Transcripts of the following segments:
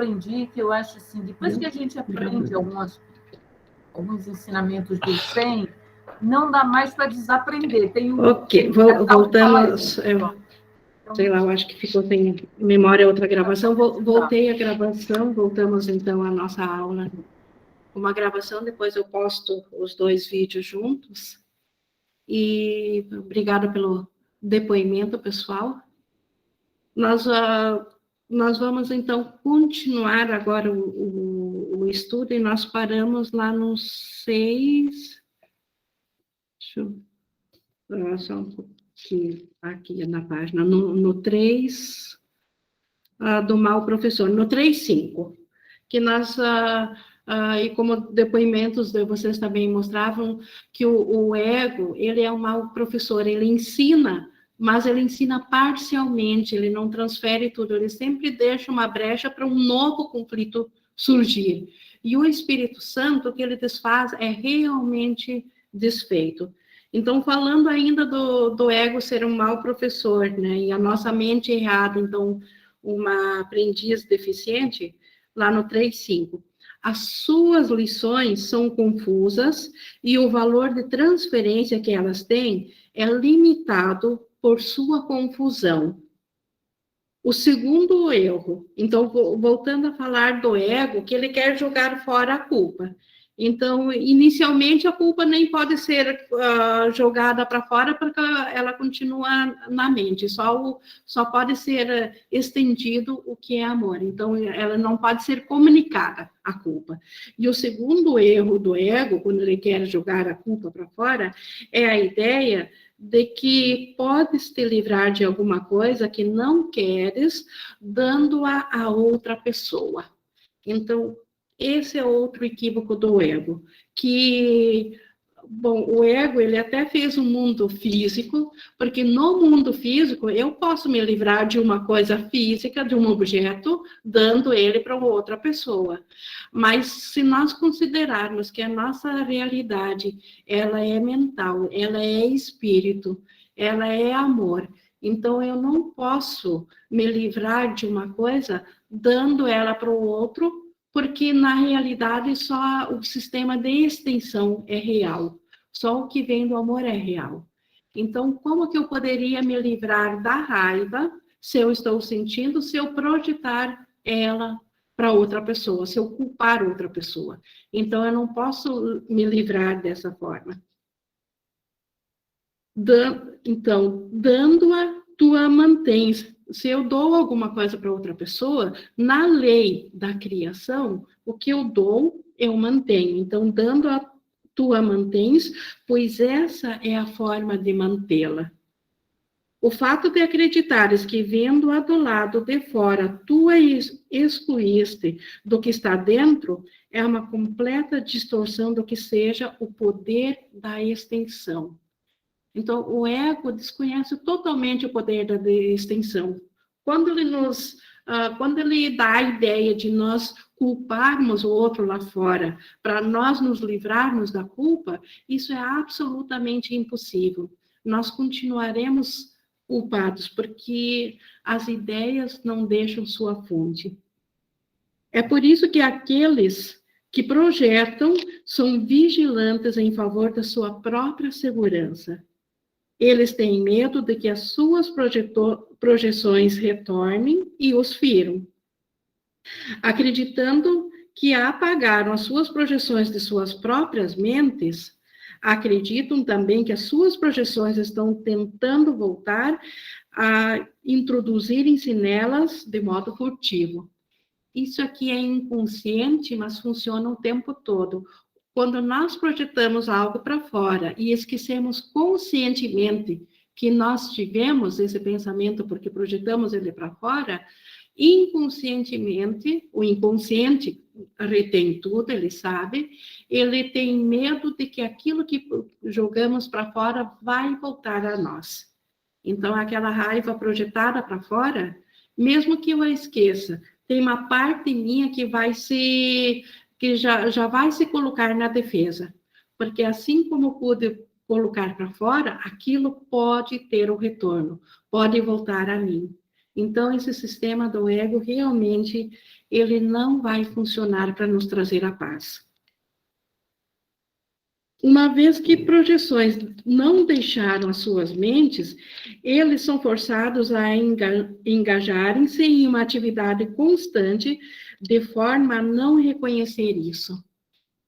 aprendi, que eu acho assim, depois que a gente aprende alguns ensinamentos do Zen, não dá mais para desaprender. Ok, voltamos. Sei lá, eu acho que ficou sem memória outra gravação. Voltei a gravação, voltamos então à nossa aula. Uma gravação, depois eu posto os 2 vídeos juntos. E obrigada pelo depoimento, pessoal. Nós vamos, então, continuar agora o estudo, e nós paramos lá no 6... Deixa eu só um pouquinho, aqui na página, no 3, do mal professor, no 3.5, que nós... e como depoimentos de vocês também mostravam, que o ego, ele é um mau professor, ele ensina, mas ele ensina parcialmente, ele não transfere tudo, ele sempre deixa uma brecha para um novo conflito surgir. E o Espírito Santo, o que ele desfaz é realmente desfeito. Então, falando ainda do ego ser um mau professor, né, e a nossa mente errada, então, uma aprendiz deficiente, lá no 3.5. As suas lições são confusas e o valor de transferência que elas têm é limitado por sua confusão. O segundo erro, então, voltando a falar do ego, que ele quer jogar fora a culpa. Então, inicialmente, a culpa nem pode ser jogada para fora, porque ela continua na mente, só pode ser estendido o que é amor. Então, ela não pode ser comunicada, a culpa. E o segundo erro do ego, quando ele quer jogar a culpa para fora, é a ideia de que podes te livrar de alguma coisa que não queres, dando-a a outra pessoa. Então, esse é outro equívoco do ego, que, bom, o ego, ele até fez um mundo físico, porque no mundo físico eu posso me livrar de uma coisa física, de um objeto, dando ele para outra pessoa. Mas se nós considerarmos que a nossa realidade, ela é mental, ela é espírito, ela é amor, então eu não posso me livrar de uma coisa dando ela para o outro, porque na realidade só o sistema de extensão é real, só o que vem do amor é real. Então, como que eu poderia me livrar da raiva, se eu estou sentindo, se eu projetar ela para outra pessoa, se eu culpar outra pessoa? Então, eu não posso me livrar dessa forma. Então, dando-a, tu a mantens. Se eu dou alguma coisa para outra pessoa, na lei da criação, o que eu dou, eu mantenho. Então, dando-a, tu a mantens, pois essa é a forma de mantê-la. O fato de acreditares que, vendo-a do lado de fora, tu a excluíste do que está dentro, é uma completa distorção do que seja o poder da extensão. Então, o ego desconhece totalmente o poder da extensão. Quando ele dá a ideia de nós culparmos o outro lá fora, para nós nos livrarmos da culpa, isso é absolutamente impossível. Nós continuaremos culpados, porque as ideias não deixam sua fonte. É por isso que aqueles que projetam são vigilantes em favor da sua própria segurança. Eles têm medo de que as suas projeções retornem e os firam. Acreditando que apagaram as suas projeções de suas próprias mentes, acreditam também que as suas projeções estão tentando voltar a introduzirem-se nelas de modo furtivo. Isso aqui é inconsciente, mas funciona o tempo todo. Quando nós projetamos algo para fora e esquecemos conscientemente que nós tivemos esse pensamento porque projetamos ele para fora, inconscientemente, o inconsciente retém tudo, ele sabe, ele tem medo de que aquilo que jogamos para fora vai voltar a nós. Então, aquela raiva projetada para fora, mesmo que eu a esqueça, tem uma parte minha que já vai se colocar na defesa. Porque assim como eu pude colocar para fora, aquilo pode ter o retorno, pode voltar a mim. Então, esse sistema do ego, realmente, ele não vai funcionar para nos trazer a paz. Uma vez que projeções não deixaram as suas mentes, eles são forçados a engajarem-se em uma atividade constante, de forma a não reconhecer isso.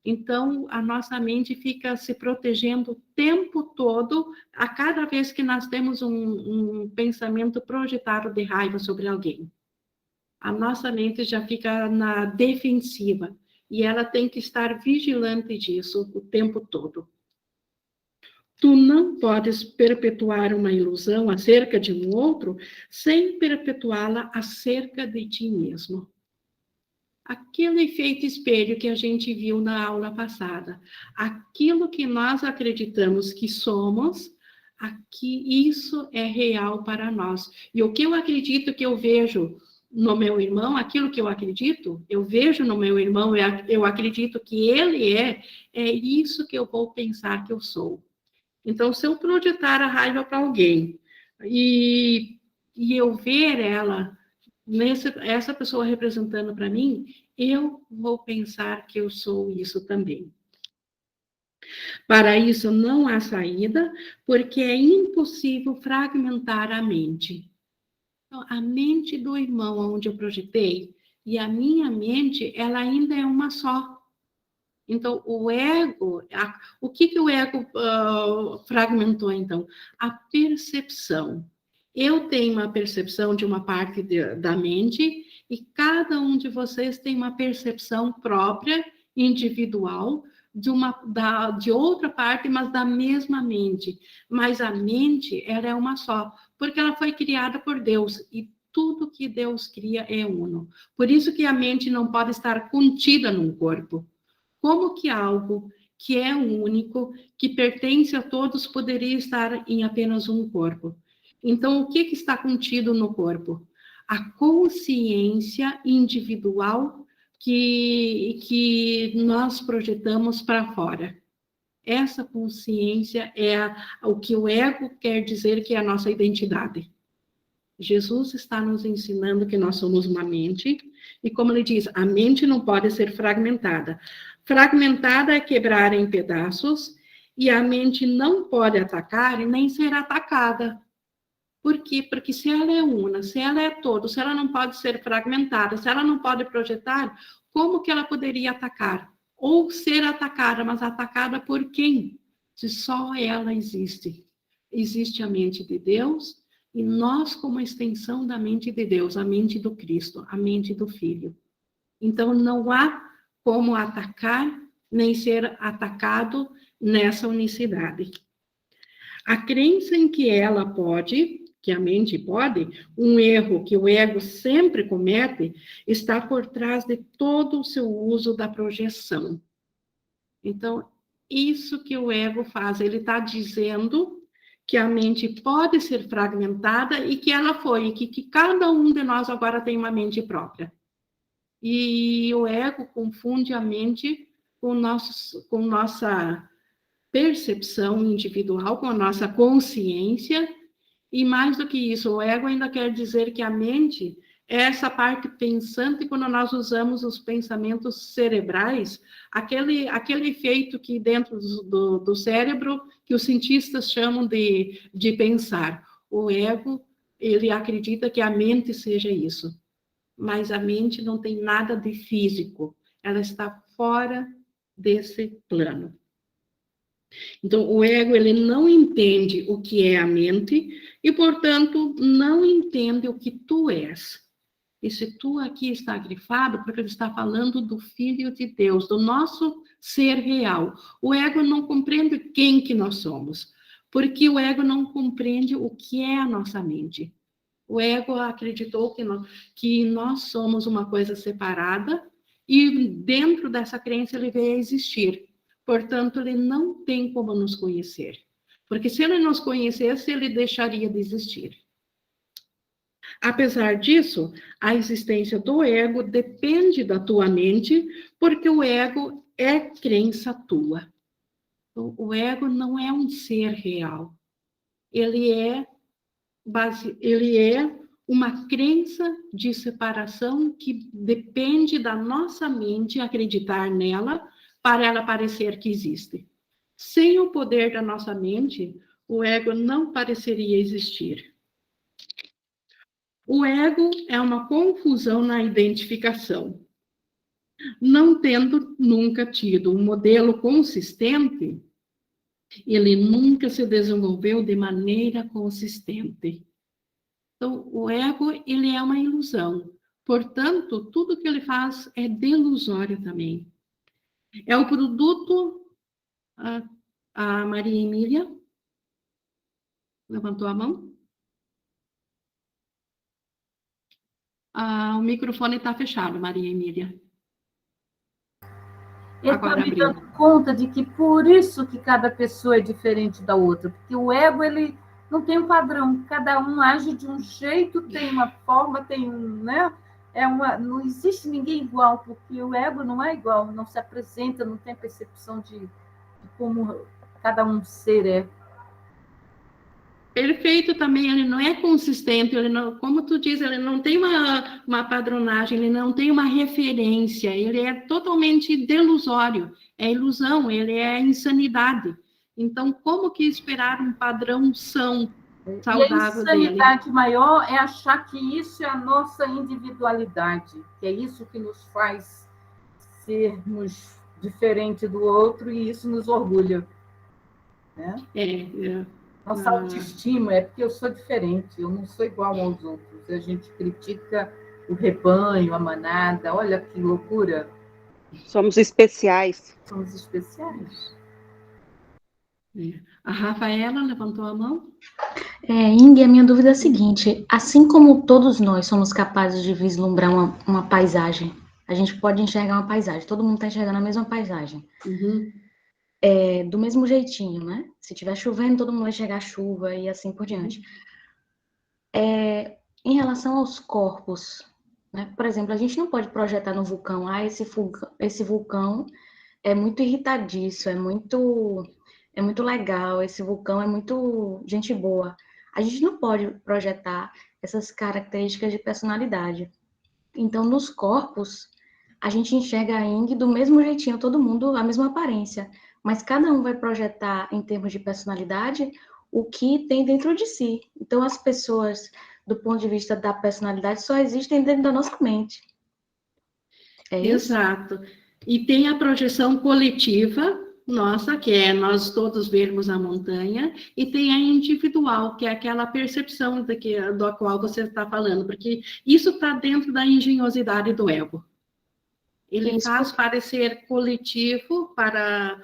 Então, a nossa mente fica se protegendo o tempo todo, a cada vez que nós temos um pensamento projetado de raiva sobre alguém. A nossa mente já fica na defensiva, e ela tem que estar vigilante disso o tempo todo. Tu não podes perpetuar uma ilusão acerca de um outro sem perpetuá-la acerca de ti mesmo. Aquele efeito espelho que a gente viu na aula passada, aquilo que nós acreditamos que somos, aqui isso é real para nós. E o que eu acredito que eu vejo no meu irmão, aquilo que eu acredito, eu vejo no meu irmão, eu acredito que ele é isso que eu vou pensar que eu sou. Então, se eu projetar a raiva para alguém e eu ver ela, essa pessoa representando para mim, eu vou pensar que eu sou isso também. Para isso, não há saída, porque é impossível fragmentar a mente. Então, a mente do irmão onde eu projetei e a minha mente, ela ainda é uma só. Então, o ego, o que o ego fragmentou, então? A percepção. Eu tenho uma percepção de uma parte da mente e cada um de vocês tem uma percepção própria, individual, de outra parte, mas da mesma mente. Mas a mente, ela é uma só, porque ela foi criada por Deus e tudo que Deus cria é uno. Por isso que a mente não pode estar contida num corpo. Como que algo que é único, que pertence a todos, poderia estar em apenas um corpo? Então, o que está contido no corpo? A consciência individual que nós projetamos para fora. Essa consciência é o que o ego quer dizer que é a nossa identidade. Jesus está nos ensinando que nós somos uma mente, e como ele diz, a mente não pode ser fragmentada. Fragmentada é quebrar em pedaços, e a mente não pode atacar e nem ser atacada. Por quê? Porque se ela é una, se ela é todo, se ela não pode ser fragmentada, se ela não pode projetar, como que ela poderia atacar? Ou ser atacada, mas atacada por quem? Se só ela existe. Existe a mente de Deus, e nós como extensão da mente de Deus, a mente do Cristo, a mente do Filho. Então, não há como atacar, nem ser atacado nessa unicidade. A crença em que ela pode, que a mente pode, um erro que o ego sempre comete, está por trás de todo o seu uso da projeção. Então, isso que o ego faz, ele está dizendo que a mente pode ser fragmentada e que ela foi, e que cada um de nós agora tem uma mente própria. E o ego confunde a mente com nossa percepção individual, com a nossa consciência, e mais do que isso, o ego ainda quer dizer que a mente é essa parte pensante, quando nós usamos os pensamentos cerebrais, aquele efeito que dentro do cérebro, que os cientistas chamam de pensar. O ego, ele acredita que a mente seja isso, mas a mente não tem nada de físico, ela está fora desse plano. Então, o ego, ele não entende o que é a mente e, portanto, não entende o que tu és. Esse tu aqui está grifado porque ele está falando do Filho de Deus, do nosso ser real. O ego não compreende quem que nós somos, porque o ego não compreende o que é a nossa mente. O ego acreditou que nós somos uma coisa separada e dentro dessa crença ele veio a existir. Portanto, ele não tem como nos conhecer. Porque se ele nos conhecesse, ele deixaria de existir. Apesar disso, a existência do ego depende da tua mente, porque o ego é crença tua. O ego não é um ser real. Ele é uma crença de separação que depende da nossa mente acreditar nela para ela parecer que existe. Sem o poder da nossa mente, o ego não pareceria existir. O ego é uma confusão na identificação. Não tendo nunca tido um modelo consistente, ele nunca se desenvolveu de maneira consistente. Então, o ego, ele é uma ilusão. Portanto, tudo que ele faz é delusório também. É o produto... A Maria Emília levantou a mão. O microfone está fechado, Maria Emília. Ele está me dando conta de que por isso que cada pessoa é diferente da outra, porque o ego, ele não tem um padrão, cada um age de um jeito, tem uma forma, tem um, né? Não existe ninguém igual, porque o ego não é igual, não se apresenta, não tem percepção de como cada um ser é. Perfeito também, ele não é consistente, ele não, como tu diz, ele não tem uma padronagem, ele não tem uma referência, ele é totalmente delusório, é ilusão, ele é insanidade. Então, como que esperar um padrão são, saudável dele? E a insanidade maior é achar que isso é a nossa individualidade, que é isso que nos faz sermos diferente do outro, e isso nos orgulha, né? Nossa autoestima é porque eu sou diferente, eu não sou igual aos outros. A gente critica o rebanho, a manada, olha que loucura. Somos especiais. Somos especiais. A Rafaela levantou a mão. Ingrid, a minha dúvida é a seguinte: assim como todos nós somos capazes de vislumbrar uma paisagem, a gente pode enxergar uma paisagem, todo mundo está enxergando a mesma paisagem. Uhum. Do mesmo jeitinho, né? Se estiver chovendo, todo mundo vai enxergar chuva e assim por diante. Em relação aos corpos, né? Por exemplo, a gente não pode projetar no vulcão, esse vulcão é muito irritadiço, é muito legal, esse vulcão é muito gente boa. A gente não pode projetar essas características de personalidade. Então, nos corpos, a gente enxerga a Ingrid do mesmo jeitinho, todo mundo a mesma aparência, mas cada um vai projetar, em termos de personalidade, o que tem dentro de si. Então, as pessoas, do ponto de vista da personalidade, só existem dentro da nossa mente. É isso? Exato. E tem a projeção coletiva, nossa, que é nós todos vermos a montanha, e tem a individual, que é aquela percepção da qual você está falando, porque isso está dentro da engenhosidade do ego. Ele faz parecer coletivo para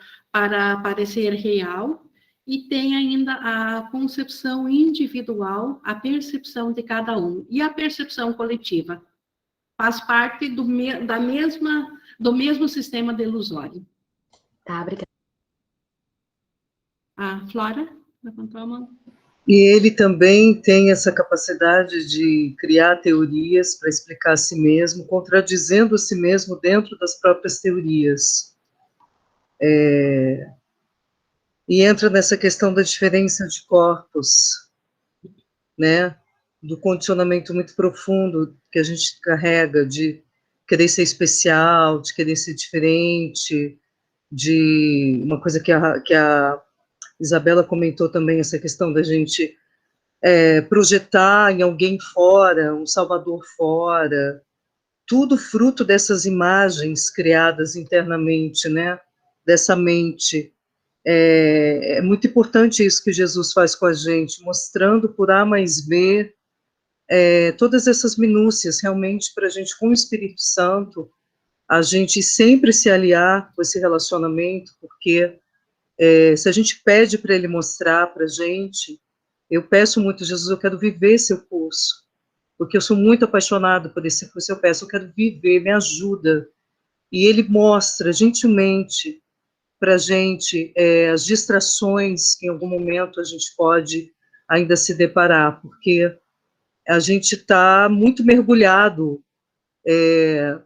parecer real, e tem ainda a concepção individual, a percepção de cada um, e a percepção coletiva. Faz parte do mesmo sistema delusório. Tá, obrigada. A Flora levantou a mão. E ele também tem essa capacidade de criar teorias para explicar a si mesmo, contradizendo a si mesmo dentro das próprias teorias. E entra nessa questão da diferença de corpos, né? Do condicionamento muito profundo que a gente carrega de querer ser especial, de querer ser diferente, de uma coisa que a Isabela comentou também, essa questão da gente projetar em alguém fora, um salvador fora, tudo fruto dessas imagens criadas internamente, né? Dessa mente. É muito importante isso que Jesus faz com a gente, mostrando por A mais B todas essas minúcias, realmente, para a gente, com o Espírito Santo, a gente sempre se aliar com esse relacionamento, porque se a gente pede para ele mostrar para a gente, eu peço muito, Jesus, eu quero viver seu curso, porque eu sou muito apaixonado por esse curso, eu peço, eu quero viver, me ajuda. E ele mostra gentilmente para a gente as distrações que em algum momento a gente pode ainda se deparar, porque a gente está muito mergulhado.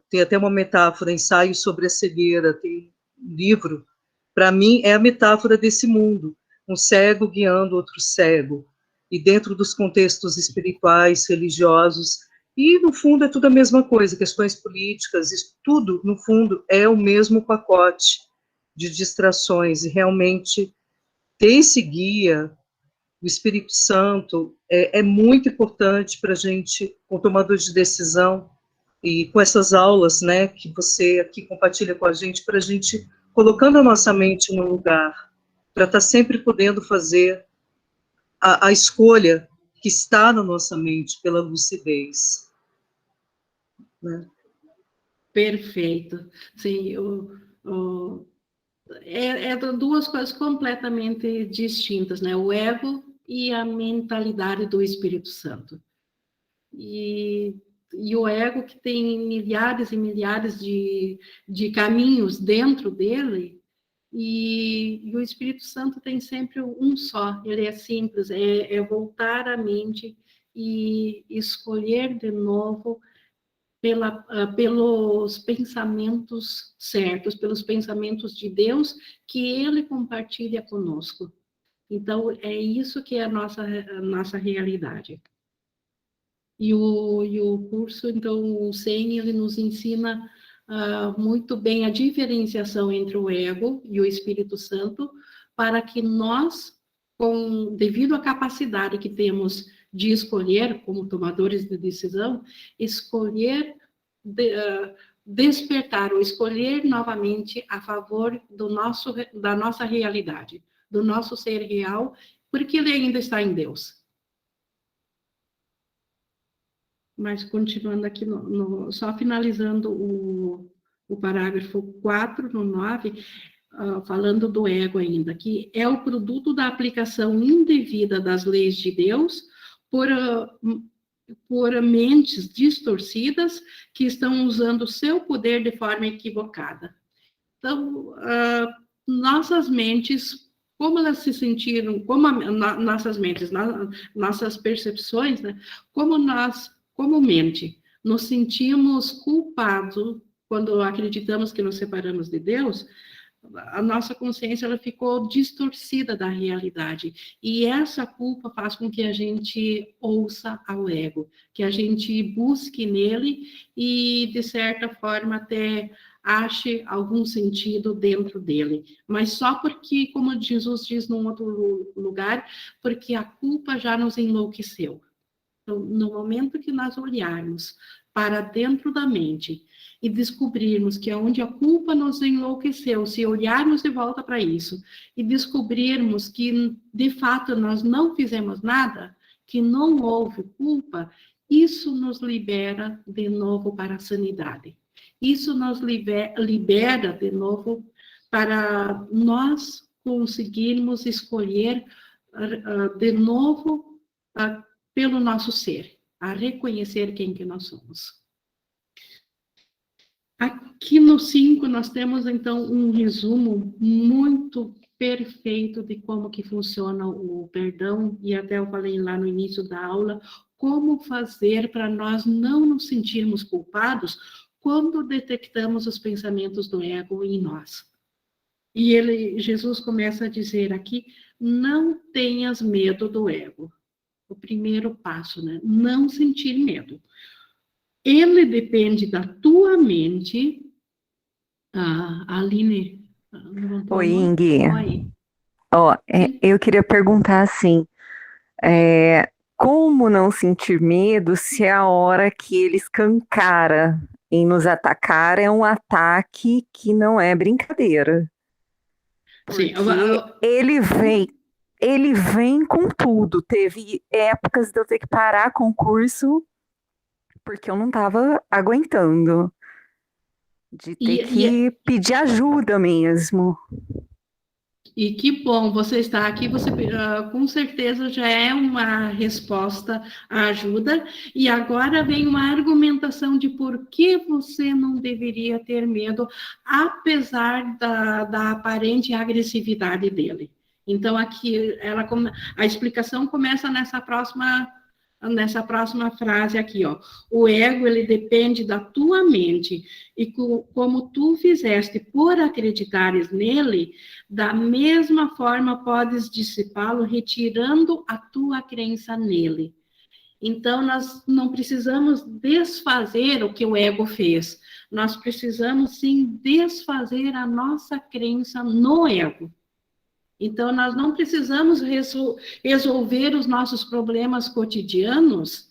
Tem até uma metáfora, ensaio sobre a cegueira, tem um livro, para mim é a metáfora desse mundo, um cego guiando outro cego. e dentro dos contextos espirituais, religiosos, e, no fundo, é tudo a mesma coisa, questões políticas, isso tudo, no fundo, é o mesmo pacote de distrações, e realmente ter esse guia, o Espírito Santo, é muito importante para a gente, como tomador de decisão, e com essas aulas, né, que você aqui compartilha com a gente, para a gente colocando a nossa mente no lugar, para estar sempre podendo fazer a escolha que está na nossa mente pela lucidez. Né? Perfeito. Sim, duas coisas completamente distintas, né? O ego e a mentalidade do Espírito Santo. E o ego, que tem milhares e milhares de caminhos dentro dele, e o Espírito Santo tem sempre um só, ele é simples, é voltar a mente e escolher de novo pelos pensamentos certos, pelos pensamentos de Deus que Ele compartilha conosco. Então, é isso que é a nossa realidade. E o curso, então, o SEN, ele nos ensina muito bem a diferenciação entre o ego e o Espírito Santo, para que nós, devido à capacidade que temos de escolher, como tomadores de decisão, escolher, despertar ou escolher novamente a favor da nossa realidade, do nosso ser real, porque ele ainda está em Deus. Mas continuando aqui, só finalizando o parágrafo 4, no 9, falando do ego ainda, que é o produto da aplicação indevida das leis de Deus por mentes distorcidas que estão usando o seu poder de forma equivocada. Então, nossas mentes, como elas se sentiram, nossas mentes, nossas percepções, né, como mente, nos sentimos culpados quando acreditamos que nos separamos de Deus, a nossa consciência ela ficou distorcida da realidade. E essa culpa faz com que a gente ouça ao ego, que a gente busque nele e, de certa forma, até ache algum sentido dentro dele. Mas só porque, como Jesus diz num outro lugar, porque a culpa já nos enlouqueceu. Então, no momento que nós olharmos para dentro da mente e descobrirmos que é onde a culpa nos enlouqueceu, se olharmos de volta para isso e descobrirmos que, de fato, nós não fizemos nada, que não houve culpa, isso nos libera de novo para a sanidade. Isso nos libera de novo para nós conseguirmos escolher de novo pelo nosso ser, a reconhecer quem que nós somos. Aqui no 5, nós temos, então, um resumo muito perfeito de como que funciona o perdão, e até eu falei lá no início da aula, como fazer para nós não nos sentirmos culpados quando detectamos os pensamentos do ego em nós. E Jesus começa a dizer aqui, não tenhas medo do ego. O primeiro passo, né? Não sentir medo. Ele depende da tua mente. Aline. Oi, Ingui. Oi. Eu queria perguntar assim, como não sentir medo se a hora que ele escancara em nos atacar é um ataque que não é brincadeira? Porque ele vem com tudo. Teve épocas de eu ter que parar com o curso porque eu não estava aguentando. De ter que pedir ajuda mesmo. E que bom você estar aqui, você com certeza já é uma resposta à ajuda, e agora vem uma argumentação de por que você não deveria ter medo, apesar da aparente agressividade dele. Então, aqui, a explicação começa nessa próxima nessa próxima frase aqui, ó. O ego, ele depende da tua mente, e como tu fizeste por acreditares nele, da mesma forma podes dissipá-lo retirando a tua crença nele. Então, nós não precisamos desfazer o que o ego fez, nós precisamos, sim, desfazer a nossa crença no ego. Então, nós não precisamos resolver os nossos problemas cotidianos.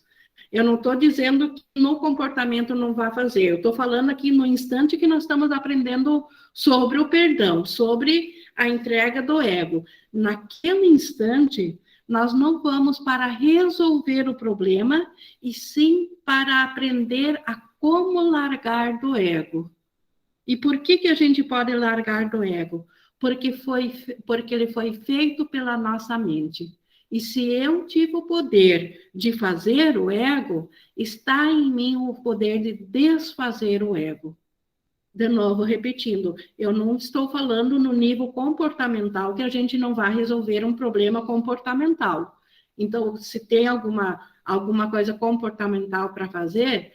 Eu não estou dizendo que no comportamento não vai fazer, eu estou falando aqui no instante que nós estamos aprendendo sobre o perdão, sobre a entrega do ego. Naquele instante, nós não vamos para resolver o problema, e sim para aprender a como largar do ego. E por que a gente pode largar do ego? Porque ele foi feito pela nossa mente. E se eu tive o poder de fazer o ego, está em mim o poder de desfazer o ego. De novo, repetindo, eu não estou falando no nível comportamental, que a gente não vai resolver um problema comportamental. Então, se tem alguma coisa comportamental para fazer,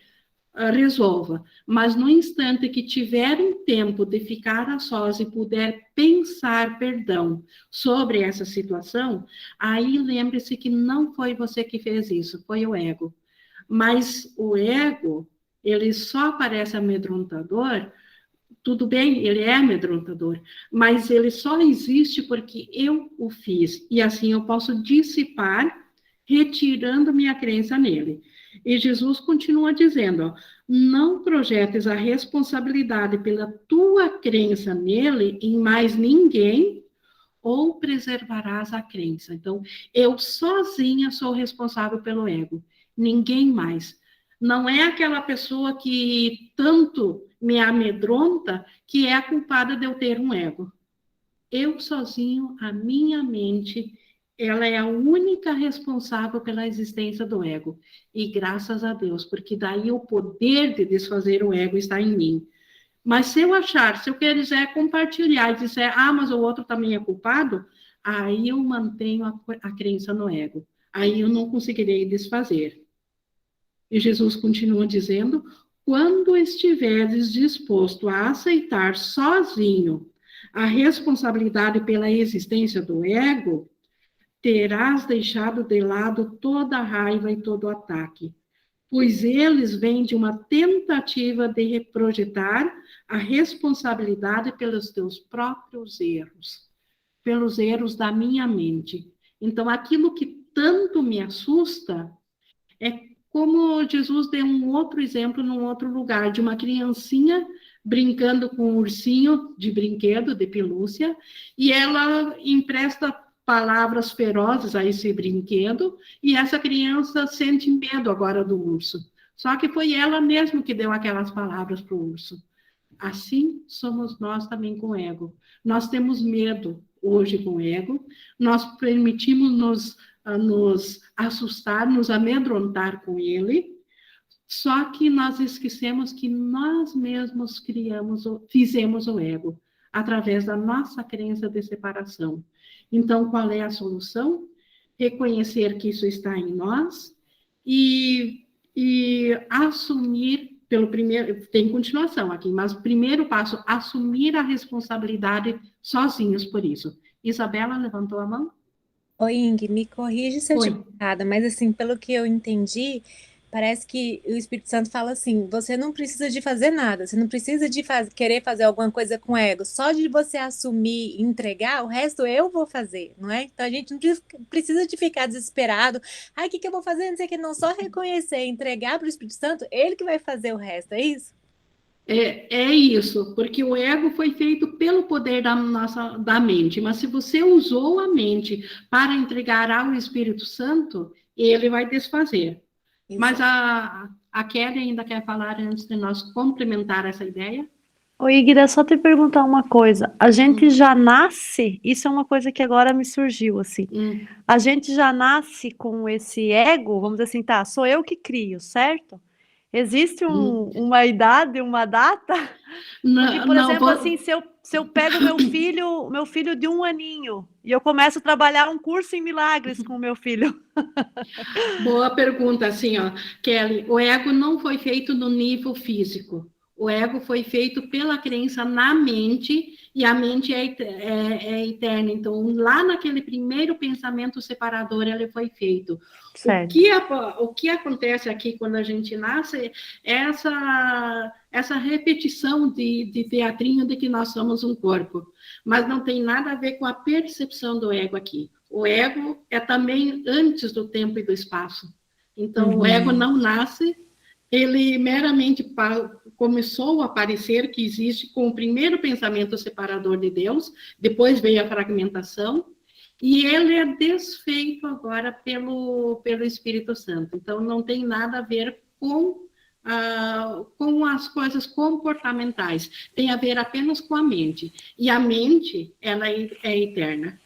resolva. Mas no instante que tiver um tempo de ficar a sós e puder pensar perdão sobre essa situação, aí lembre-se que não foi você que fez isso, foi o ego. Mas o ego, ele só parece amedrontador. Tudo bem, ele é amedrontador, mas ele só existe porque eu o fiz, e assim eu posso dissipar, retirando minha crença nele. E Jesus continua dizendo, ó, não projetes a responsabilidade pela tua crença nele em mais ninguém, ou preservarás a crença. Então, eu sozinha sou responsável pelo ego, ninguém mais. Não é aquela pessoa que tanto me amedronta que é a culpada de eu ter um ego. Eu sozinho, a minha mente, ela é a única responsável pela existência do ego. E graças a Deus, porque daí o poder de desfazer o ego está em mim. Mas se eu quiser compartilhar e disser, mas o outro também é culpado, aí eu mantenho a crença no ego. Aí eu não conseguirei desfazer. E Jesus continua dizendo, quando estiveres disposto a aceitar sozinho a responsabilidade pela existência do ego, terás deixado de lado toda a raiva e todo o ataque, pois eles vêm de uma tentativa de reprojetar a responsabilidade pelos teus próprios erros, pelos erros da minha mente. Então, aquilo que tanto me assusta é como Jesus deu um outro exemplo num outro lugar, de uma criancinha brincando com um ursinho de brinquedo, de pelúcia, e ela empresta palavras ferozes a esse brinquedo, e essa criança sente medo agora do urso. Só que foi ela mesma que deu aquelas palavras para o urso. Assim somos nós também com o ego. Nós temos medo hoje com o ego, nós permitimos nos assustar, nos amedrontar com ele, só que nós esquecemos que nós mesmos fizemos o ego, através da nossa crença de separação. Então, qual é a solução? Reconhecer que isso está em nós e assumir, tem continuação aqui, mas o primeiro passo, assumir a responsabilidade sozinhos por isso. Isabela levantou a mão? Oi, Ingrid, me corrige se eu estiver errada, mas assim, pelo que eu entendi, parece que o Espírito Santo fala assim, você não precisa de fazer nada, você não precisa de querer fazer alguma coisa com ego, só de você assumir e entregar, o resto eu vou fazer, não é? Então a gente não precisa de ficar desesperado, o que eu vou fazer, não sei o que, não, só reconhecer, entregar para o Espírito Santo, ele que vai fazer o resto, é isso? É isso, porque o ego foi feito pelo poder da mente, mas se você usou a mente para entregar ao Espírito Santo, ele vai desfazer. Exato. Mas a Kelly ainda quer falar antes de nós complementar essa ideia? Oi, Guida, só te perguntar uma coisa. A gente já nasce, isso é uma coisa que agora me surgiu, assim. A gente já nasce com esse ego, vamos dizer assim, sou eu que crio, certo? Existe uma idade, uma data? Porque, por exemplo, assim, se eu pego meu filho de 1 aninho, e eu começo a trabalhar um curso em milagres com o meu filho. Boa pergunta, assim, ó, Kelly. O ego não foi feito no nível físico. O ego foi feito pela crença na mente, e a mente é eterna. Então, lá naquele primeiro pensamento separador, ele foi feito. Certo. O que acontece aqui quando a gente nasce é essa repetição de teatrinho de que nós somos um corpo. Mas não tem nada a ver com a percepção do ego aqui. O ego é também antes do tempo e do espaço. Então, o ego não nasce, ele meramente começou a aparecer, que existe com o primeiro pensamento separador de Deus, depois veio a fragmentação, e ele é desfeito agora pelo Espírito Santo. Então, não tem nada a ver com as coisas comportamentais, tem a ver apenas com a mente. E a mente, ela é eterna.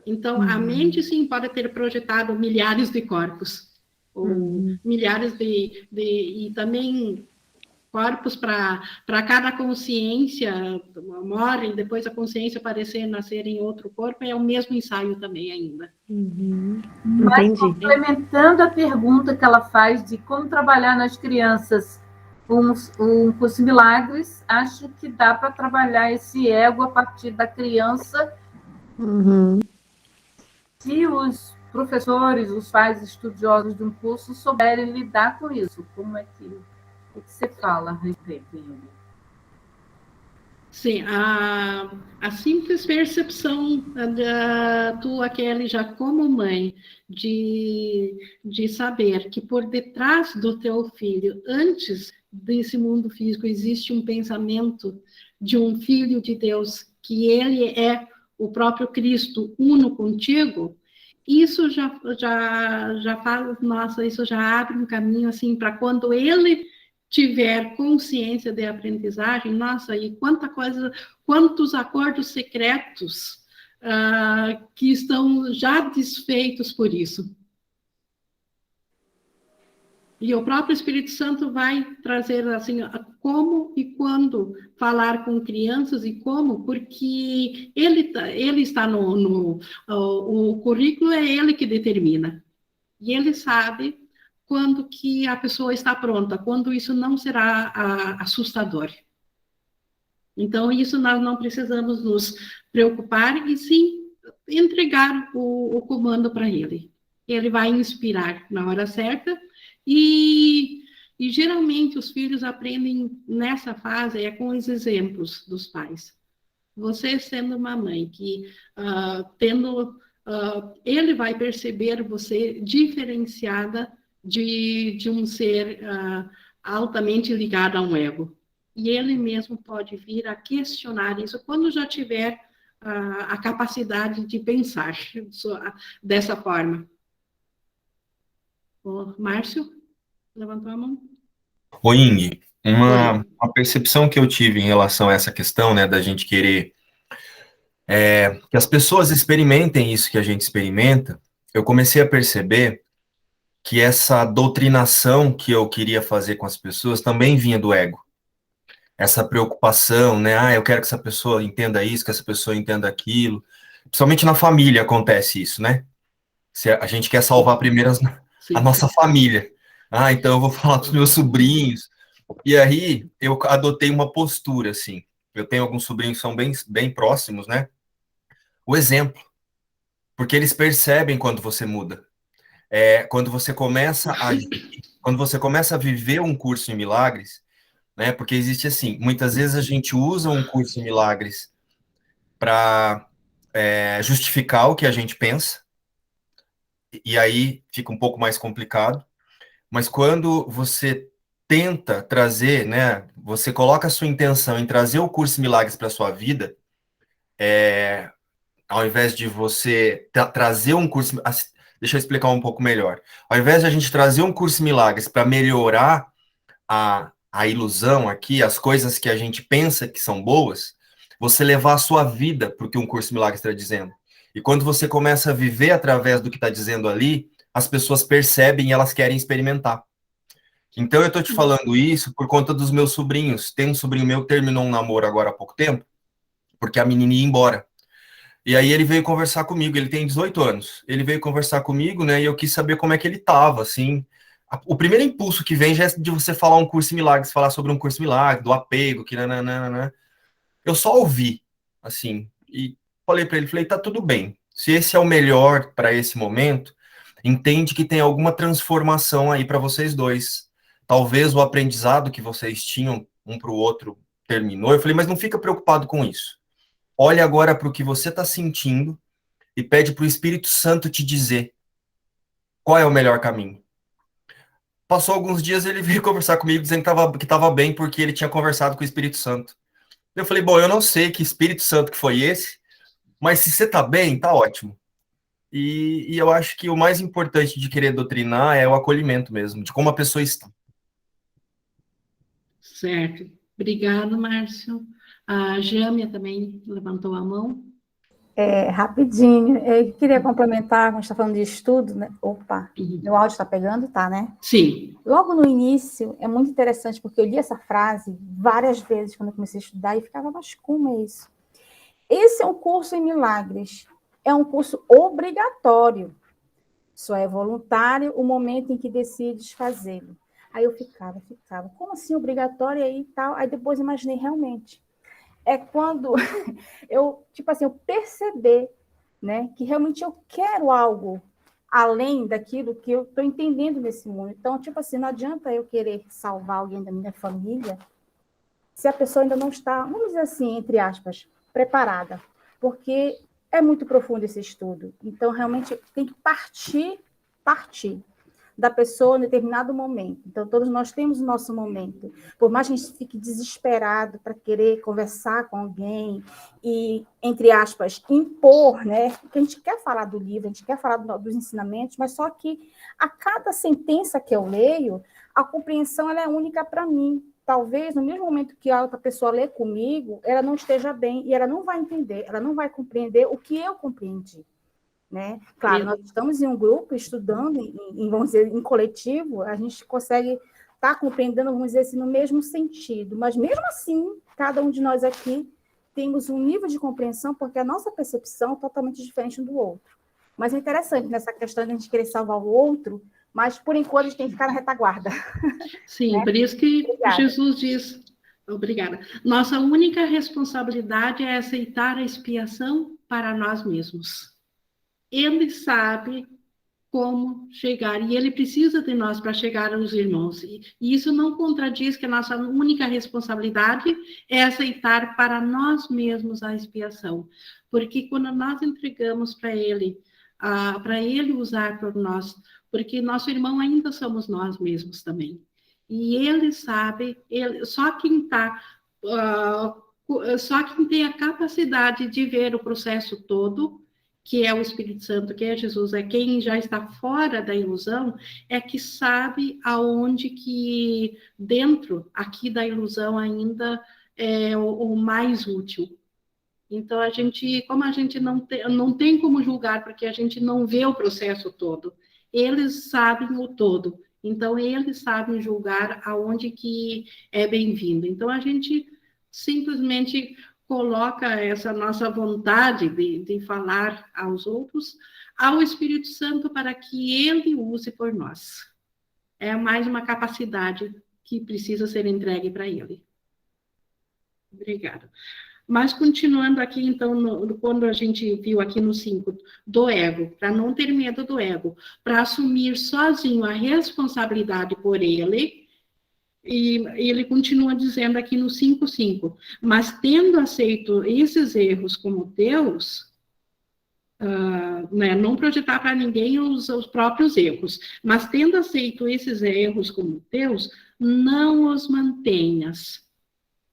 Então, a mente, sim, pode ter projetado milhares de corpos, ou milhares e também corpos para cada consciência morre, e depois a consciência aparecer, nascer em outro corpo, é o mesmo ensaio também ainda. Mas, complementando a pergunta que ela faz de como trabalhar nas crianças um curso de milagres, acho que dá para trabalhar esse ego a partir da criança. Se os professores, os pais estudiosos de um curso souberem lidar com isso, como é que, o que você fala a respeito, Ingrid? Sim, a simples percepção da tua, Kelly, já como mãe, de saber que por detrás do teu filho, antes desse mundo físico, existe um pensamento de um filho de Deus, que ele é o próprio Cristo uno contigo, isso já faz, nossa, isso já abre um caminho, assim, para quando ele tiver consciência de aprendizagem, nossa, e quantos acordos secretos que estão já desfeitos por isso. E o próprio Espírito Santo vai trazer, assim, como e quando falar com crianças e como, porque ele está o currículo é ele que determina. E ele sabe quando que a pessoa está pronta, quando isso não será assustador. Então, isso nós não precisamos nos preocupar, e sim entregar o comando para ele. Ele vai inspirar na hora certa, e geralmente os filhos aprendem nessa fase com os exemplos dos pais. Você sendo uma mãe que ele vai perceber você diferenciada de um ser altamente ligado a um ego. E ele mesmo pode vir a questionar isso quando já tiver a capacidade de pensar dessa forma. O Márcio levantou a mão. Ô, Ing, uma percepção que eu tive em relação a essa questão, né, da gente querer que as pessoas experimentem isso que a gente experimenta, eu comecei a perceber que essa doutrinação que eu queria fazer com as pessoas também vinha do ego. Essa preocupação, né, eu quero que essa pessoa entenda isso, que essa pessoa entenda aquilo. Principalmente na família acontece isso, né? Se a gente quer salvar primeiro a nossa família. Então eu vou falar para os meus sobrinhos. E aí eu adotei uma postura, assim. Eu tenho alguns sobrinhos que são bem próximos, né? O exemplo. Porque eles percebem quando você muda. Quando você começa a viver um curso em milagres, né? Porque existe assim, muitas vezes a gente usa um curso em milagres para justificar o que a gente pensa, e aí fica um pouco mais complicado. Mas quando você tenta trazer, né? Você coloca a sua intenção em trazer o curso em milagres para a sua vida, ao invés de você trazer um curso... Deixa eu explicar um pouco melhor. Ao invés de a gente trazer um curso em milagres para melhorar a ilusão aqui, as coisas que a gente pensa que são boas, você levar a sua vida para o que um curso em milagres está dizendo. E quando você começa a viver através do que está dizendo ali, as pessoas percebem e elas querem experimentar. Então, eu tô te falando isso por conta dos meus sobrinhos. Tem um sobrinho meu que terminou um namoro agora há pouco tempo, porque a menina ia embora. E aí ele veio conversar comigo, ele tem 18 anos. Ele veio conversar comigo, né, e eu quis saber como é que ele tava, assim. O primeiro impulso que vem já é de você falar um curso em milagres, falar sobre um curso em milagres, do apego, que nananana. Eu só ouvi, assim, e falei para ele, falei, tá tudo bem. Se esse é o melhor para esse momento, entende que tem alguma transformação aí para vocês dois. Talvez o aprendizado que vocês tinham um para o outro terminou. Eu falei, mas não fica preocupado com isso. Olhe agora para o que você está sentindo e pede para o Espírito Santo te dizer qual é o melhor caminho. Passou alguns dias, ele veio conversar comigo dizendo que estava bem porque ele tinha conversado com o Espírito Santo. Eu falei, bom, eu não sei que Espírito Santo que foi esse, mas se você está bem, tá ótimo. E eu acho que o mais importante de querer doutrinar é o acolhimento mesmo, de como a pessoa está. Certo. Obrigado, Márcio. A Jâmia também levantou a mão. Rapidinho, eu queria complementar, quando a gente está falando de estudo, né? Opa, meu áudio está pegando, tá, né? Sim. Logo no início, é muito interessante, porque eu li essa frase várias vezes quando eu comecei a estudar e ficava, mas como é isso? Esse é um curso em milagres, é um curso obrigatório, só é voluntário o momento em que decides fazê-lo. Aí eu ficava, como assim obrigatório aí e tal? Aí depois imaginei realmente. É quando eu perceber, né, que realmente eu quero algo além daquilo que eu estou entendendo nesse mundo. Então, não adianta eu querer salvar alguém da minha família se a pessoa ainda não está, vamos dizer assim, entre aspas, preparada, porque é muito profundo esse estudo. Então, realmente, tem que partir da pessoa em determinado momento. Então, todos nós temos o nosso momento. Por mais que a gente fique desesperado para querer conversar com alguém e, entre aspas, impor, né? Porque a gente quer falar do livro, a gente quer falar dos ensinamentos, mas só que a cada sentença que eu leio, a compreensão ela é única para mim. Talvez, no mesmo momento que a outra pessoa lê comigo, ela não esteja bem e ela não vai entender, ela não vai compreender o que eu compreendi. Né? Claro, nós estamos em um grupo, estudando, vamos dizer, em coletivo, a gente consegue estar compreendendo, vamos dizer assim, no mesmo sentido, mas mesmo assim, cada um de nós aqui temos um nível de compreensão, porque a nossa percepção é totalmente diferente um do outro. Mas é interessante nessa questão de a gente querer salvar o outro, mas por enquanto a gente tem que ficar na retaguarda. Sim, né? Por isso que Obrigada. Jesus diz, obrigada, nossa única responsabilidade é aceitar a expiação para nós mesmos. Ele sabe como chegar, e ele precisa de nós para chegar aos irmãos. E isso não contradiz que a nossa única responsabilidade é aceitar para nós mesmos a expiação. Porque quando nós entregamos para ele usar por nós, porque nosso irmão ainda somos nós mesmos também. E ele sabe, só quem tem a capacidade de ver o processo todo, que é o Espírito Santo, que é Jesus, é quem já está fora da ilusão, é que sabe aonde que dentro aqui da ilusão ainda é o mais útil. Então, como a gente não tem como julgar, porque a gente não vê o processo todo, eles sabem o todo. Então, eles sabem julgar aonde que é bem-vindo. Então, a gente simplesmente coloca essa nossa vontade de falar aos outros ao Espírito Santo para que ele use por nós. É mais uma capacidade que precisa ser entregue para ele. Obrigada. Mas continuando aqui, então, quando a gente viu aqui no 5, do ego, para não ter medo do ego, para assumir sozinho a responsabilidade por ele. E ele continua dizendo aqui no 5:5, mas tendo aceito esses erros como teus, né, não projetar para ninguém os próprios erros, mas tendo aceito esses erros como teus, não os mantenhas.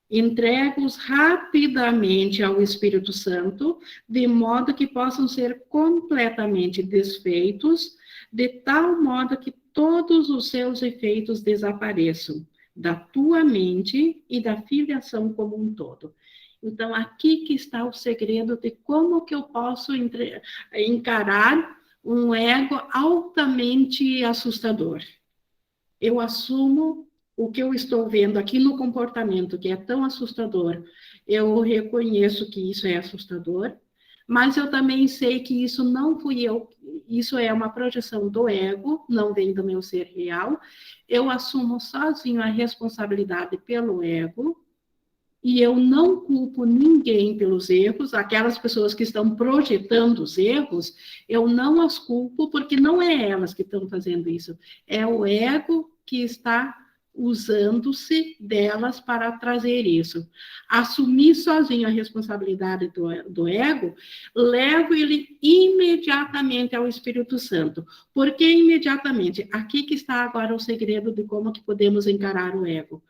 Entrega-os rapidamente ao Espírito Santo, de modo que possam ser completamente desfeitos, de tal modo que todos os seus efeitos desapareçam da tua mente e da filiação como um todo. Então, aqui que está o segredo de como que eu posso encarar um ego altamente assustador. eu assumo o que eu estou vendo aqui no comportamento, que é tão assustador. Eu reconheço que isso é assustador, mas eu também sei que isso não fui eu, isso é uma projeção do ego, não vem do meu ser real. Eu assumo sozinho a responsabilidade pelo ego, e eu não culpo ninguém pelos erros, aquelas pessoas que estão projetando os erros, eu não as culpo, porque não é elas que estão fazendo isso, é o ego que está usando-se delas para trazer isso. Assumir sozinho a responsabilidade do ego, levo ele imediatamente ao Espírito Santo. Por que imediatamente? Aqui que está agora o segredo de como que podemos encarar o ego.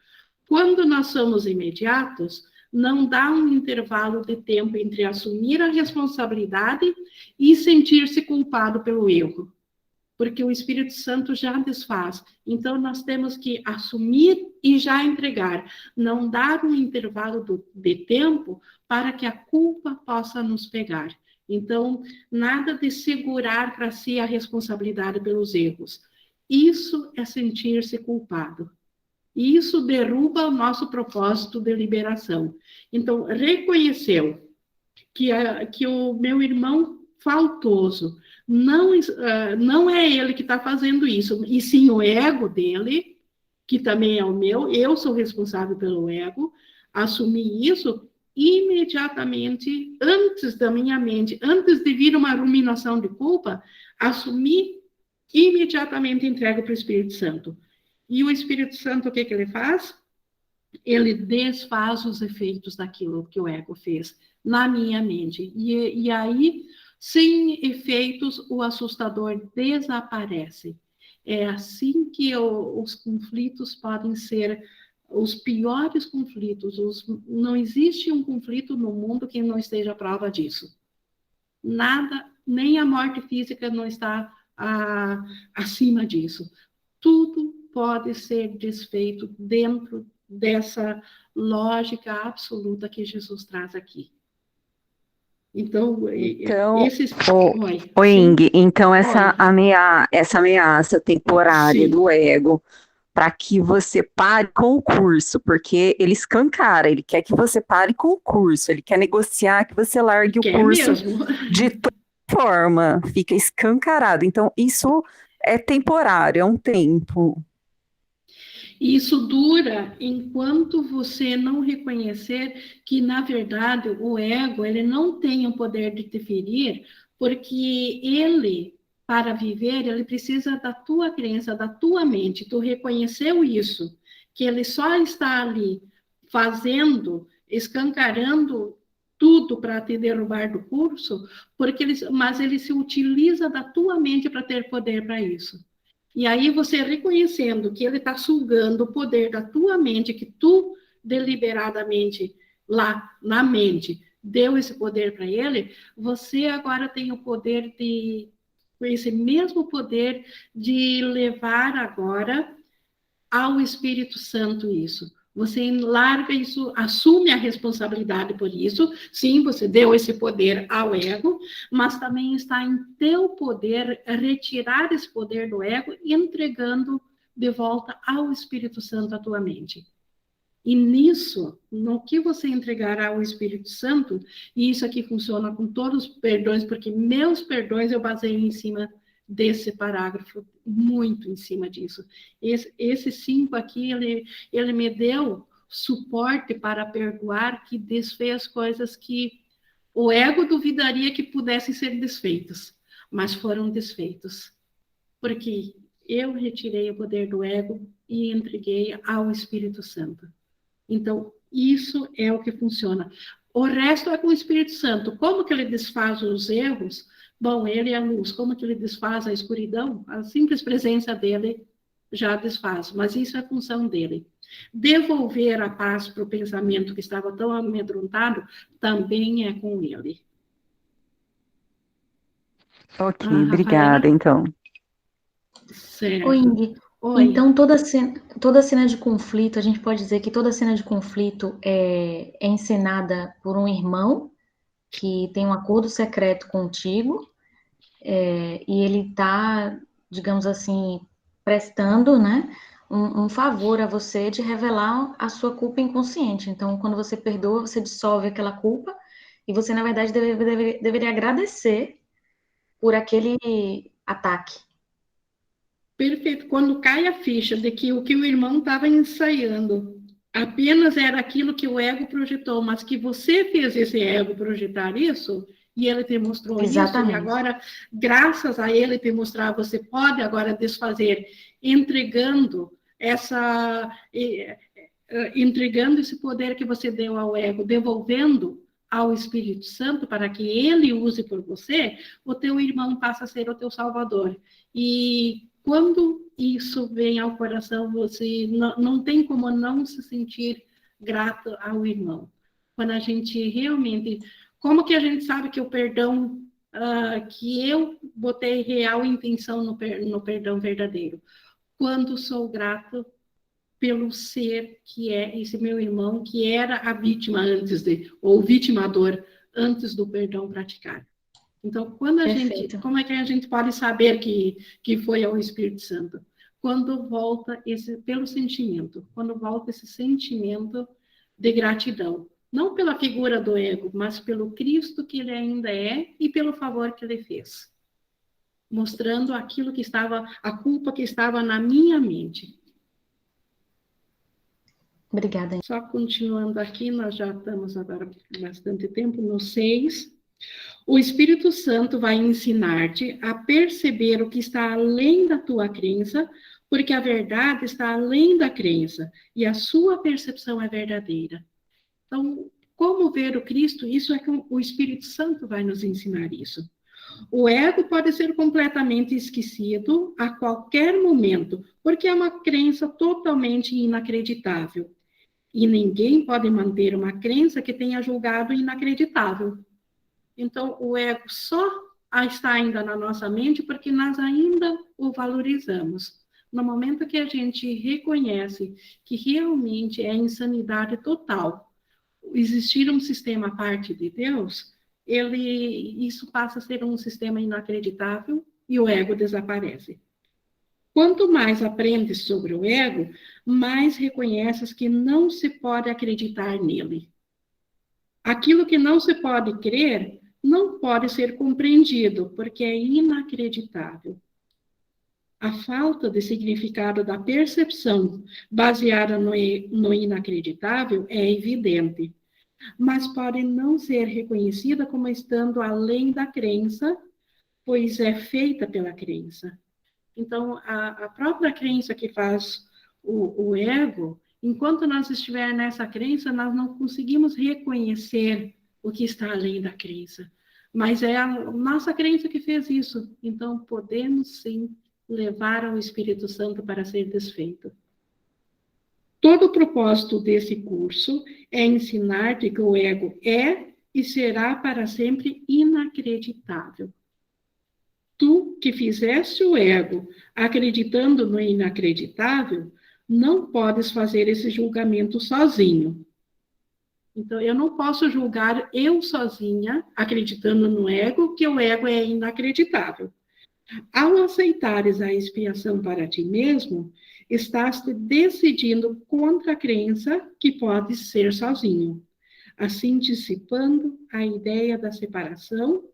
Quando nós somos imediatos, não dá um intervalo de tempo entre assumir a responsabilidade e sentir-se culpado pelo erro, porque o Espírito Santo já desfaz. Então, nós temos que assumir e já entregar, não dar um intervalo de tempo para que a culpa possa nos pegar. Então, nada de segurar para si a responsabilidade pelos erros. Isso é sentir-se culpado. E isso derruba o nosso propósito de liberação. Então, reconheceu que o meu irmão faltoso não é ele que está fazendo isso, e sim o ego dele, que também é o meu, eu sou responsável pelo ego, assumir isso imediatamente, antes da minha mente, antes de vir uma ruminação de culpa, assumir imediatamente entrego para o Espírito Santo. E o Espírito Santo, o que ele faz? Ele desfaz os efeitos daquilo que o ego fez na minha mente. E aí, sem efeitos, o assustador desaparece. É assim que os conflitos podem ser os piores conflitos. Não existe um conflito no mundo que não esteja à prova disso. Nada, nem a morte física não está acima disso. Tudo pode ser desfeito dentro dessa lógica absoluta que Jesus traz aqui. Então esses... Ing, então essa ameaça temporária do ego, para que você pare com o curso, porque ele escancara, ele quer que você pare com o curso, ele quer negociar que você largue o curso de toda forma, fica escancarado. Então, isso é temporário, é um tempo. Isso dura enquanto você não reconhecer que, na verdade, o ego ele não tem o poder de te ferir, porque ele, para viver, ele precisa da tua crença, da tua mente. Tu reconheceu isso, que ele só está ali fazendo, escancarando tudo para te derrubar do curso, mas ele se utiliza da tua mente para ter poder para isso. E aí você reconhecendo que ele está sugando o poder da tua mente, que tu deliberadamente lá na mente deu esse poder para ele, você agora tem o poder de, esse mesmo poder de levar agora ao Espírito Santo isso. Você larga isso, assume a responsabilidade por isso. Sim, você deu esse poder ao ego, mas também está em teu poder retirar esse poder do ego e entregando de volta ao Espírito Santo a tua mente. E nisso, no que você entregará ao Espírito Santo, e isso aqui funciona com todos os perdões, porque meus perdões eu baseio em cima desse parágrafo, muito em cima disso. Esse 5 aqui, ele me deu suporte para perdoar, que desfez coisas que o ego duvidaria que pudessem ser desfeitas, mas foram desfeitos. Porque eu retirei o poder do ego e entreguei ao Espírito Santo. Então, isso é o que funciona. O resto é com o Espírito Santo. Como que ele desfaz os erros? Bom, ele é a luz. Como que ele desfaz a escuridão? A simples presença dele já desfaz, mas isso é função dele. Devolver a paz para o pensamento que estava tão amedrontado também é com ele. Ok, obrigada, então. Certo. Oi, Ing. Oi. Então, toda cena de conflito, a gente pode dizer que toda cena de conflito é encenada por um irmão que tem um acordo secreto contigo, e ele está, digamos assim, prestando, né, um favor a você de revelar a sua culpa inconsciente. Então, quando você perdoa, você dissolve aquela culpa e você, na verdade, deveria agradecer por aquele ataque. Perfeito. Quando cai a ficha de que o irmão estava ensaiando apenas era aquilo que o ego projetou, mas que você fez esse ego projetar isso, e ele te mostrou Exatamente. isso, e agora, graças a ele te mostrar, você pode agora desfazer, entregando esse poder que você deu ao ego, devolvendo ao Espírito Santo para que ele use por você, o teu irmão passa a ser o teu salvador. E quando isso vem ao coração, você não tem como não se sentir grato ao irmão. Quando a gente realmente... Como que a gente sabe que o perdão, que eu botei real intenção no perdão verdadeiro? Quando sou grato pelo ser que é esse meu irmão, que era a vítima ou o vitimador antes do perdão praticado. Então, como é que a gente pode saber que foi ao Espírito Santo? Quando volta pelo sentimento, quando volta esse sentimento de gratidão. Não pela figura do ego, mas pelo Cristo que ele ainda é e pelo favor que ele fez. Mostrando aquilo que estava, a culpa que estava na minha mente. Obrigada. Só continuando aqui, nós já estamos agora bastante tempo, no 6. O Espírito Santo vai ensinar-te a perceber o que está além da tua crença, porque a verdade está além da crença, e a sua percepção é verdadeira. Então, como ver o Cristo? Isso é que o Espírito Santo vai nos ensinar isso. O ego pode ser completamente esquecido a qualquer momento, porque é uma crença totalmente inacreditável. E ninguém pode manter uma crença que tenha julgado inacreditável. Então, o ego só está ainda na nossa mente porque nós ainda o valorizamos. No momento que a gente reconhece que realmente é insanidade total existir um sistema à parte de Deus, isso passa a ser um sistema inacreditável e o ego desaparece. Quanto mais aprendes sobre o ego, mais reconheces que não se pode acreditar nele. Aquilo que não se pode crer não pode ser compreendido, porque é inacreditável. A falta de significado da percepção baseada no inacreditável é evidente, mas pode não ser reconhecida como estando além da crença, pois é feita pela crença. Então, a própria crença que faz o ego, enquanto nós estivermos nessa crença, nós não conseguimos reconhecer o que está além da crença. Mas é a nossa crença que fez isso. Então, podemos sim levar ao Espírito Santo para ser desfeito. Todo o propósito desse curso é ensinar-te que o ego é e será para sempre inacreditável. Tu, que fizeste o ego acreditando no inacreditável, não podes fazer esse julgamento sozinho. Então, eu não posso julgar eu sozinha, acreditando no ego, que o ego é inacreditável. Ao aceitares a expiação para ti mesmo, estás te decidindo contra a crença que podes ser sozinho, assim dissipando a ideia da separação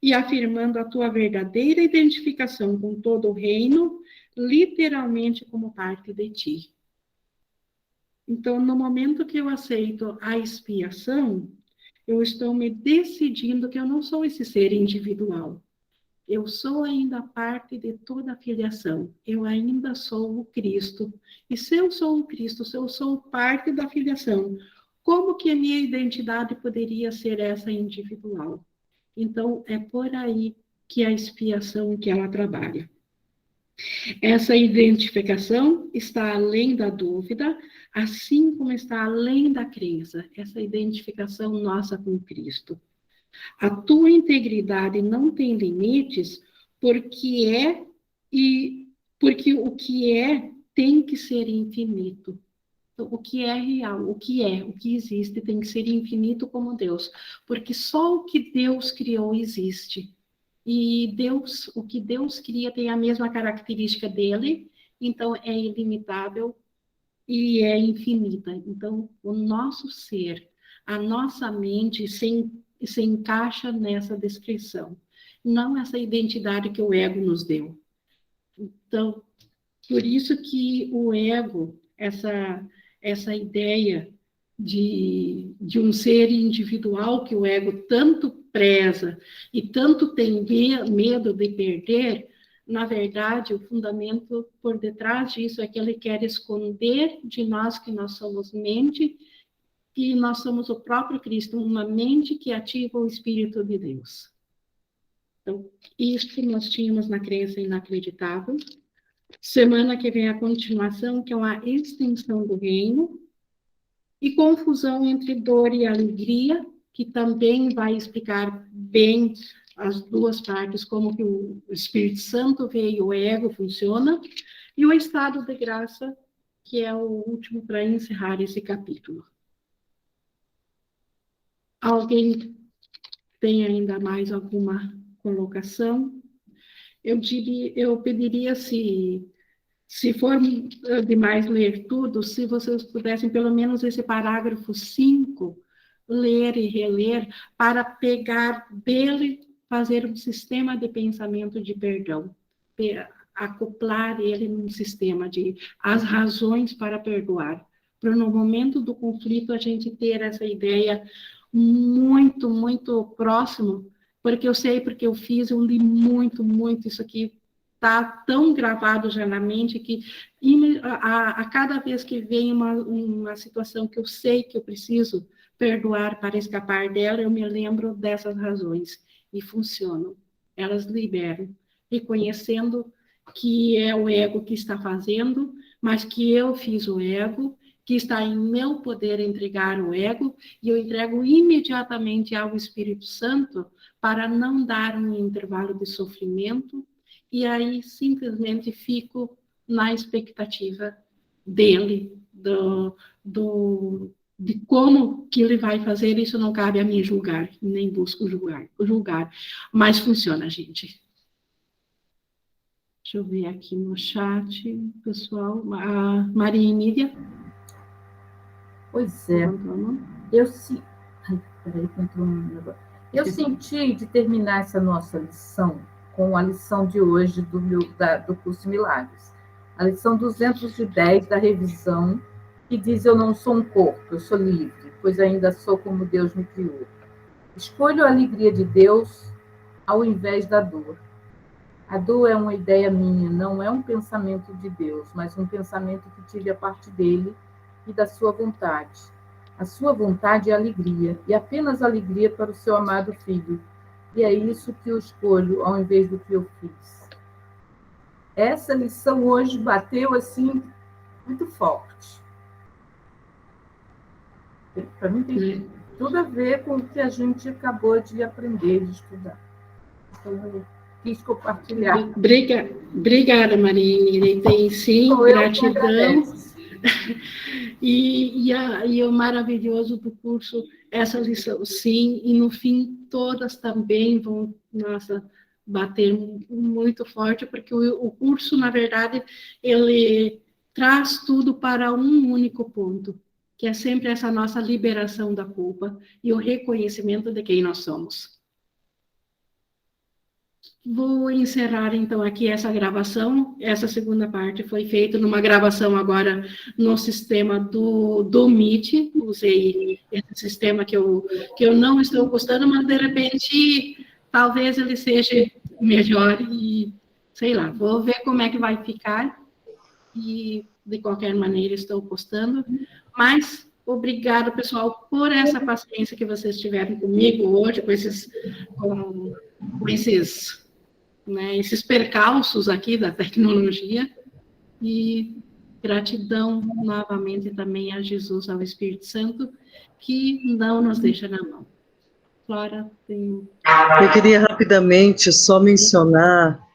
e afirmando a tua verdadeira identificação com todo o reino, literalmente como parte de ti. Então, no momento que eu aceito a expiação, eu estou me decidindo que eu não sou esse ser individual. Eu sou ainda parte de toda a filiação. Eu ainda sou o Cristo. E se eu sou o Cristo, se eu sou parte da filiação, como que a minha identidade poderia ser essa individual? Então, é por aí que a expiação que ela trabalha. Essa identificação está além da dúvida, assim como está além da crença, essa identificação nossa com Cristo. A tua integridade não tem limites, porque o que é tem que ser infinito. Então, o que é real, o que existe tem que ser infinito como Deus, porque só o que Deus criou existe. E o que Deus cria tem a mesma característica dele, então é ilimitável e é infinita. Então, o nosso ser, a nossa mente se encaixa nessa descrição, não essa identidade que o ego nos deu. Então, por isso que o ego, essa ideia de um ser individual que o ego tanto preza e tanto tem medo de perder, na verdade, o fundamento por detrás disso é que ele quer esconder de nós que nós somos mente, que nós somos o próprio Cristo, uma mente que ativa o Espírito de Deus. Então, isso que nós tínhamos na crença inacreditável. Semana que vem a continuação, que é uma extensão do reino, e confusão entre dor e alegria, que também vai explicar bem as duas partes, como que o Espírito Santo vê e o ego funciona, e o estado de graça, que é o último para encerrar esse capítulo. Alguém tem ainda mais alguma colocação? Eu pediria, se for demais ler tudo, se vocês pudessem, pelo menos esse parágrafo 5, ler e reler, para pegar dele, fazer um sistema de pensamento de perdão, acoplar ele num sistema de as razões para perdoar, para no momento do conflito a gente ter essa ideia muito, muito próximo, porque eu sei, porque eu fiz, eu li muito, muito isso aqui, está tão gravado já na mente que a cada vez que vem uma situação que eu sei que eu preciso perdoar para escapar dela, eu me lembro dessas razões e funcionam. Elas liberam, reconhecendo que é o ego que está fazendo, mas que eu fiz o ego, que está em meu poder entregar o ego, e eu entrego imediatamente ao Espírito Santo para não dar um intervalo de sofrimento, e aí simplesmente fico na expectativa dele, de como que ele vai fazer. Isso não cabe a mim julgar, nem busco julgar, mas funciona, gente. Deixa eu ver aqui no chat, pessoal. A Maria Emília. Pois é. Eu senti de terminar essa nossa lição com a lição de hoje do curso Milagres. A lição 210 da revisão, que diz: eu não sou um corpo, eu sou livre, pois ainda sou como Deus me criou. Escolho a alegria de Deus ao invés da dor. A dor é uma ideia minha, não é um pensamento de Deus, mas um pensamento que tive a partir dele e da sua vontade. A sua vontade é alegria, e apenas alegria para o seu amado filho. E é isso que eu escolho, ao invés do que eu fiz. Essa lição hoje bateu, assim, muito forte. Para mim tem tudo a ver com o que a gente acabou de aprender, de estudar. Então, eu quis compartilhar. Obrigada, Maria. Tem sim, gratidão. E o maravilhoso do curso, essa lição, sim, e no fim todas também vão, bater muito forte, porque o curso, na verdade, ele traz tudo para um único ponto, que é sempre essa nossa liberação da culpa e o reconhecimento de quem nós somos. Vou encerrar, então, aqui essa gravação. Essa segunda parte foi feita numa gravação agora no sistema do Meet. Usei esse sistema que eu não estou gostando, mas, de repente, talvez ele seja melhor e, sei lá, vou ver como é que vai ficar. E, de qualquer maneira, estou postando. Mas, obrigada, pessoal, por essa paciência que vocês tiveram comigo hoje, com esses percalços aqui da tecnologia, e gratidão novamente também a Jesus, ao Espírito Santo, que não nos deixa na mão. Flora, tem... Eu queria rapidamente só mencionar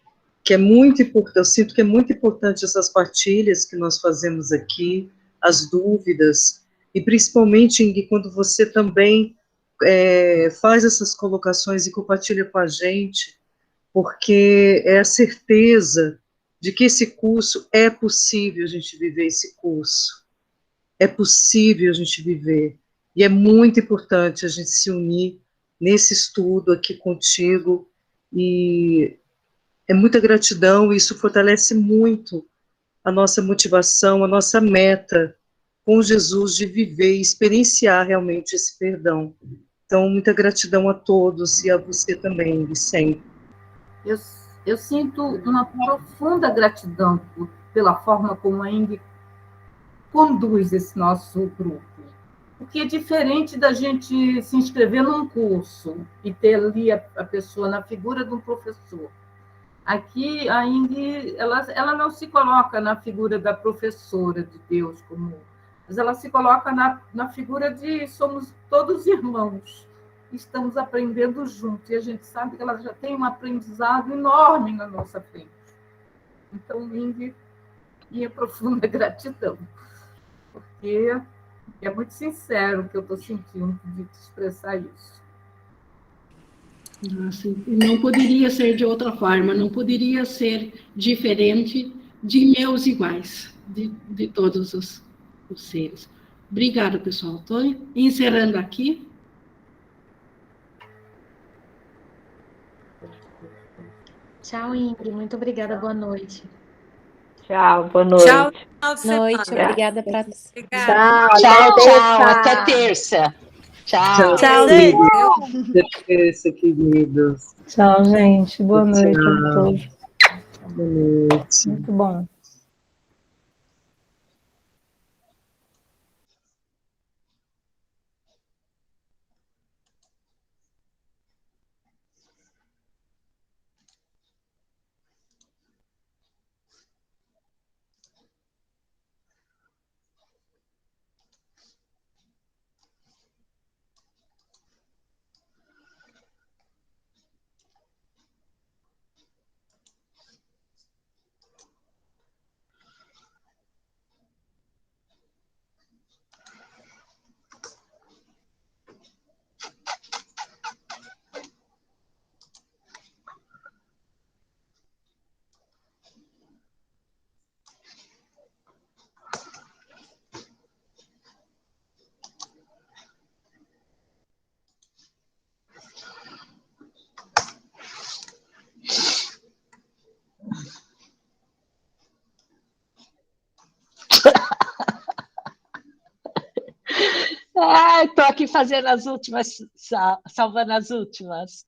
que é muito importante, eu sinto que é muito importante essas partilhas que nós fazemos aqui, as dúvidas, e principalmente quando você também faz essas colocações e compartilha com a gente, porque é a certeza de que esse curso é possível a gente viver esse curso. É possível a gente viver. E é muito importante a gente se unir nesse estudo aqui contigo. E é muita gratidão, e isso fortalece muito a nossa motivação, a nossa meta com Jesus de viver e experienciar realmente esse perdão. Então, muita gratidão a todos e a você também, Vicente. Eu sinto uma profunda gratidão pela forma como a Ingrid conduz esse nosso grupo. Porque é diferente da gente se inscrever num curso e ter ali a pessoa na figura de um professor. Aqui, a Ingrid, ela não se coloca na figura da professora de Deus, mas ela se coloca na figura de somos todos irmãos, estamos aprendendo juntos, e a gente sabe que ela já tem um aprendizado enorme na nossa frente. Então, Ingrid, minha profunda gratidão, porque é muito sincero o que eu estou sentindo de te expressar isso. Nossa, não poderia ser de outra forma, não poderia ser diferente de meus iguais, de todos os seres. Obrigada, pessoal. Estou encerrando aqui. Tchau, Ingrid. Muito obrigada. Boa noite. Tchau, boa noite. Tchau, Noite, obrigada para Tchau, tchau, até terça. Tchau. Tchau, gente. Até terça, queridos. Tchau, gente. Boa noite Tchau. a todos. Boa noite. Muito bom. Estou aqui fazendo as últimas, salvando as últimas.